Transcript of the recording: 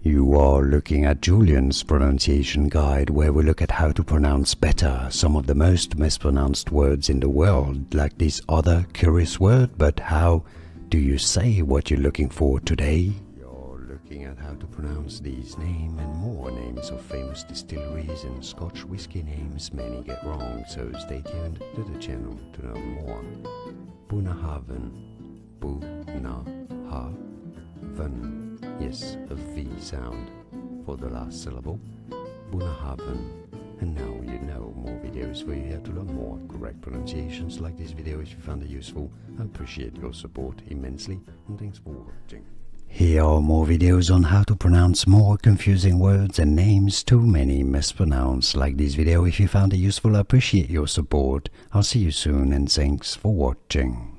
You are looking at Julian's pronunciation guide, where we look at how to pronounce better some of the most mispronounced words in the world, like this other curious word. But how do you say what you're looking for today? You're looking at how to pronounce these names and more names of famous distilleries and Scotch whiskey names many get wrong, so stay tuned to the channel to know more. Bunnahabhain, Bunnahabhain. Yes, a V sound for the last syllable. Bunnahabhain. And now you know more videos where you have to learn more correct pronunciations like this video. If you found it useful, I appreciate your support immensely, and thanks for watching. Here are more videos on how to pronounce more confusing words and names too many mispronounced. Like this video if you found it useful. I appreciate your support. I'll see you soon, and thanks for watching.